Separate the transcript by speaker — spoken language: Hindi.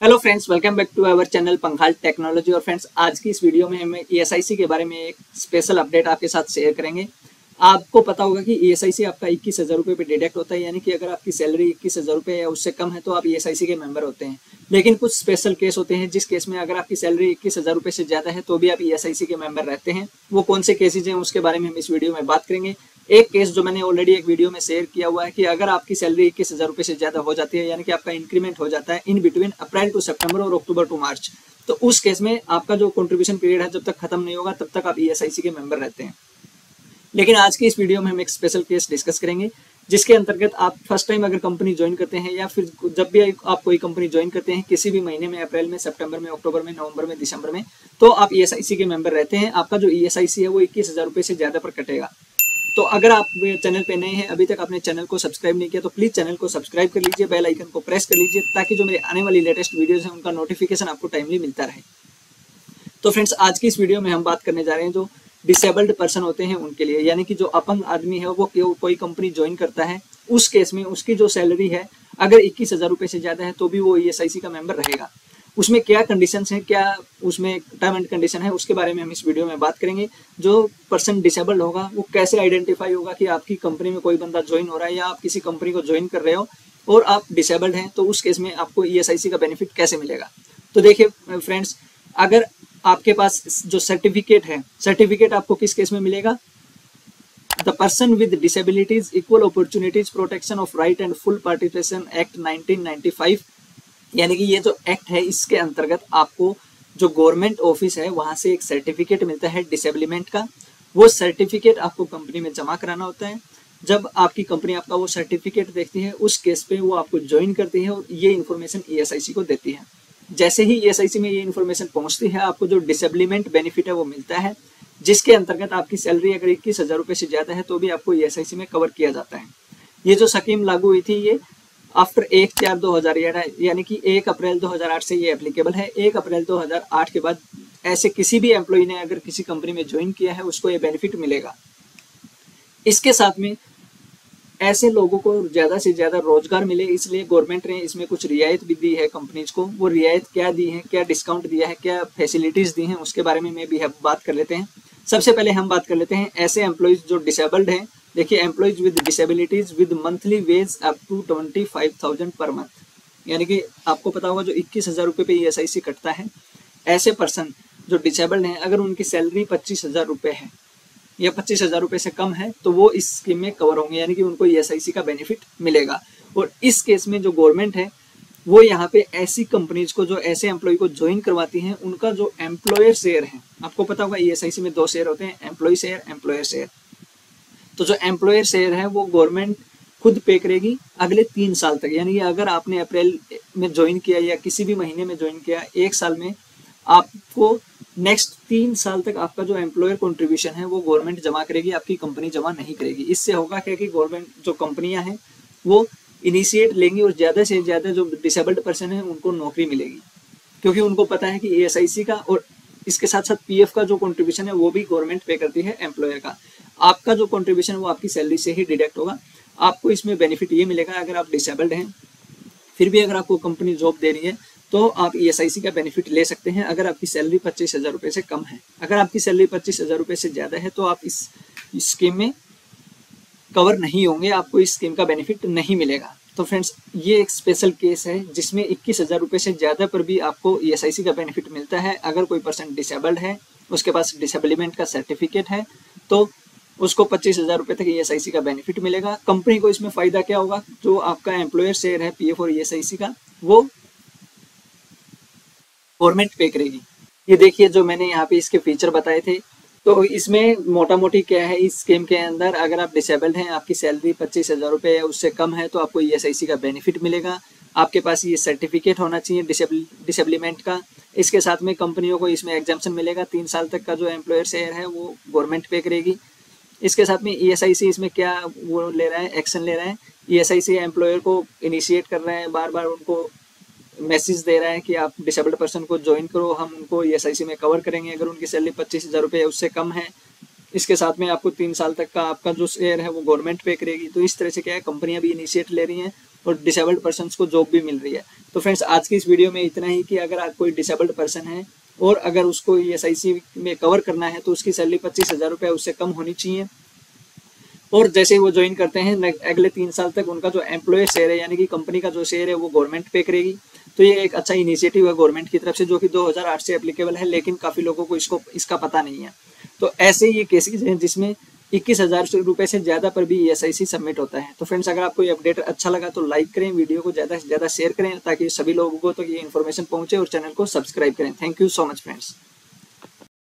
Speaker 1: Hello friends, welcome back to our channel Pankhal technology. और फ्रेंड्स, आज की इस वीडियो में हम ईएसआईसी के बारे में एक स्पेशल अपडेट आपके साथ शेयर करेंगे। आपको पता होगा कि ईएसआईसी आपका 21,000 रुपये पे डिडक्ट होता है, यानी कि अगर आपकी सैलरी 21,000 रुपये या उससे कम है तो आप ईएसआईसी के मेंबर होते हैं। लेकिन कुछ स्पेशल केस होते हैं जिस केस में अगर आपकी सैलरी 21,000 रुपये से ज़्यादा है तो भी आप ईएसआईसी के मेंबर रहते हैं। वो कौन से केसेज हैं उसके बारे में हम इस वीडियो में बात करेंगे। एक केस जो मैंने ऑलरेडी एक वीडियो में शेयर किया हुआ है कि अगर आपकी सैलरी 21,000 रुपये से ज़्यादा हो जाती है, यानी कि आपका इंक्रीमेंट हो जाता है इन बिटवीन अप्रैल टू सितंबर और अक्टूबर टू मार्च, तो उस केस में आपका जो कंट्रीब्यूशन पीरियड है जब तक खत्म नहीं होगा तब तक आप ईएसआईसी के मेंबर रहते हैं। लेकिन आज की इस वीडियो में हम एक स्पेशल केस डिस्कस करेंगे जिसके अंतर्गत आप फर्स्ट टाइम अगर कंपनी ज्वाइन करते हैं या फिर जब भी आप कोई कंपनी ज्वाइन करते हैं किसी भी महीने में, अप्रैल में, सितंबर में, अक्टूबर में, नवंबर में, दिसंबर में, तो आप ईएसआईसी के मेंबर रहते हैं। आपका जो ईएसआईसी है वो 21,000 रुपये से ज़्यादा पर कटेगा। तो अगर आप चैनल पे नए हैं, अभी तक आपने चैनल को सब्सक्राइब नहीं किया तो प्लीज़ चैनल को सब्सक्राइब कर लीजिए, बेल आइकन को प्रेस कर लीजिए ताकि जो मेरे आने वाली लेटेस्ट वीडियोज़ हैं उनका नोटिफिकेशन आपको टाइमली मिलता रहे। तो फ्रेंड्स, आज की इस वीडियो में हम बात करने जा रहे हैं जो डिसेबल्ड पर्सन होते हैं उनके लिए, यानी कि जो अपंग आदमी है वो कोई कंपनी ज्वाइन करता है, उस केस में उसकी जो सैलरी है अगर 21,000 रुपये से ज़्यादा है तो भी वो ईएसआईसी का मेंबर रहेगा। उसमें क्या कंडीशंस हैं, क्या उसमें टर्म एंड कंडीशन है, उसके बारे में हम इस वीडियो में बात करेंगे। जो पर्सन डिसेबल्ड होगा वो कैसे आइडेंटिफाई होगा कि आपकी कंपनी में कोई बंदा ज्वाइन हो रहा है या आप किसी कंपनी को ज्वाइन कर रहे हो और आप डिसेबल्ड हैं, तो उस केस में आपको ईएसआईसी का बेनिफिट कैसे मिलेगा। तो देखिए फ्रेंड्स, अगर आपके पास जो सर्टिफिकेट है, सर्टिफिकेट आपको किस केस में मिलेगा? The person with disabilities equal opportunities protection of right and full participation act 1995, यानी कि ये जो एक्ट है इसके अंतर्गत आपको जो गवर्नमेंट ऑफिस है वहां से एक सर्टिफिकेट मिलता है डिसेबलिमेंट का। वो सर्टिफिकेट आपको कंपनी में जमा कराना होता है। जब आपकी कंपनी आपका वो सर्टिफिकेट देखती है उस केस पे वो आपको ज्वाइन करती है और ये इन्फॉर्मेशन ईएसआईसी को देती है। जैसे ही ईएसआईसी में ये इन्फॉर्मेशन पहुंचती है आपको जो डिसेबलिमेंट बेनिफिट है वो मिलता है, जिसके अंतर्गत आपकी सैलरी अगर 21,000 रुपये से ज़्यादा है तो भी आपको ईएसआईसी में कवर किया जाता है। ये जो स्कीम लागू हुई थी ये आफ्टर 1/4/2008, यानी कि 1 अप्रैल 2008 से ये एप्लीकेबल है। 1 अप्रैल 2008 के बाद ऐसे किसी भी एम्प्लॉय ने अगर किसी कंपनी में ज्वाइन किया है उसको ये बेनिफिट मिलेगा। इसके साथ में ऐसे लोगों को ज़्यादा से ज़्यादा रोजगार मिले, इसलिए गवर्नमेंट ने इसमें कुछ रियायत भी दी है कंपनीज को। वो रियायत क्या दी है, क्या डिस्काउंट दिया है, क्या फैसिलिटीज़ दी हैं, उसके बारे में भी हम बात कर लेते हैं। सबसे पहले हम बात कर लेते हैं ऐसे एम्प्लॉयज़ जो डिसेबल्ड हैं। देखिए, employees with disabilities with monthly wage up to 25,000 per month, यानी कि आपको पता होगा जो 21,000 रुपये पे ईएसआईसी कटता है, ऐसे पर्सन जो डिसेबल्ड हैं अगर उनकी सैलरी 25,000 रुपये है या 25,000 रुपये से कम है तो वो इस स्कीम में कवर होंगे, यानी कि उनको ईएसआईसी का बेनिफिट मिलेगा। और इस केस में जो गवर्नमेंट है वो यहाँ पे ऐसी कंपनीज को जो ऐसे एम्प्लॉय को ज्वाइन करवाती हैं उनका जो एम्प्लॉयर शेयर है, आपको पता होगा ईएसआईसी में 2 शेयर होते हैं, एम्प्लॉय शेयर, एम्प्लॉयर शेयर। तो जो एम्प्लॉयर शेयर है वो गवर्नमेंट खुद पे करेगी अगले 3 साल तक, यानी कि अगर आपने अप्रैल में ज्वाइन किया या किसी भी महीने में ज्वाइन किया, 1 साल में आपको नेक्स्ट 3 साल तक आपका जो एम्प्लॉयर कंट्रीब्यूशन है वो गवर्नमेंट जमा करेगी, आपकी कंपनी जमा नहीं करेगी। इससे होगा क्या कि गवर्नमेंट जो कंपनियां हैं वो इनिशिएट लेंगी और ज़्यादा से ज़्यादा जो डिसेबल्ड पर्सन है उनको नौकरी मिलेगी, क्योंकि उनको पता है कि ईएसआईसी का और इसके साथ साथ पीएफ का जो कंट्रीब्यूशन है वो भी गवर्नमेंट पे करती है एम्प्लॉयर का। आपका जो कंट्रीब्यूशन वो आपकी सैलरी से ही डिडक्ट होगा। आपको इसमें बेनिफिट ये मिलेगा, अगर आप डिसेबल्ड हैं फिर भी अगर आपको कंपनी जॉब दे रही है तो आप ईएसआईसी का बेनिफिट ले सकते हैं अगर आपकी सैलरी 25,000 रुपये से कम है। अगर आपकी सैलरी 25,000 रुपये से ज़्यादा है तो आप इस स्कीम में कवर नहीं होंगे, आपको इस स्कीम का बेनिफिट नहीं मिलेगा। तो फ्रेंड्स, ये एक स्पेशल केस है जिसमें 21,000 रुपये से ज़्यादा पर भी आपको ईएसआईसी का बेनिफिट मिलता है। अगर कोई पर्सन डिसेबल्ड है, उसके पास डिसेबलिमेंट का सर्टिफिकेट है, तो उसको 25,000 रुपये तक ईएसआईसी का बेनिफिट मिलेगा। कंपनी को इसमें फ़ायदा क्या होगा? जो आपका एम्प्लॉयर शेयर है पीएफ और ईएसआईसी का, वो गवर्नमेंट पे करेगी। ये देखिए जो मैंने यहाँ पे इसके फीचर बताए थे, तो इसमें मोटा मोटी क्या है, इस स्कीम के अंदर अगर आप डिसेबल्ड हैं, आपकी सैलरी 25,000 रुपये या उससे कम है तो आपको ईएसआईसी का बेनिफिट मिलेगा। आपके पास ये सर्टिफिकेट होना चाहिए डिसेबलिमेंट का। इसके साथ में कंपनियों को इसमें एग्जाम्पशन मिलेगा, 3 साल तक का जो एम्प्लॉयर शेयर है वो गवर्नमेंट पे करेगी। इसके साथ में ईएसआईसी इसमें क्या वो ले रहा है, एक्शन ले रहा है। ईएसआईसी एम्प्लॉयर को इनिशिएट कर रहा है, बार बार उनको मैसेज दे रहा है कि आप डिसेबल्ड पर्सन को ज्वाइन करो, हम उनको ईएसआईसी में कवर करेंगे अगर उनकी सैलरी 25,000 रुपये या उससे कम है। इसके साथ में आपको 3 साल तक का आपका जो शेयर है वो गवर्नमेंट पे करेगी। तो इस तरह से क्या है, कंपनियां भी इनिशिएट ले रही हैं और डिसेबल्ड पर्सन को जॉब भी मिल रही है। तो फ्रेंड्स आज की इस वीडियो में इतना ही कि अगर कोई डिसेबल्ड पर्सन है और अगर उसको ESIC में कवर करना है तो उसकी सैलरी 25,000 रुपये उससे कम होनी चाहिए। और जैसे ही वो ज्वाइन करते हैं अगले 3 साल तक उनका जो एम्प्लॉय शेयर है यानी कि कंपनी का जो शेयर है वो गवर्नमेंट पे करेगी। तो ये एक अच्छा इनिशिएटिव है गवर्नमेंट की तरफ से जो कि 2008 से एप्लीकेबल है, लेकिन काफ़ी लोगों को इसका पता नहीं है। तो ऐसे ये केसेस हैं जिसमें 21,000 रुपये से ज़्यादा पर भी ESIC सबमिट होता है। तो फ्रेंड्स अगर आपको ये अपडेट अच्छा लगा तो लाइक करें, वीडियो को ज़्यादा से ज़्यादा शेयर करें ताकि सभी लोगों को तो ये इन्फॉर्मेशन पहुँचे और चैनल को सब्सक्राइब करें। Thank you so much friends.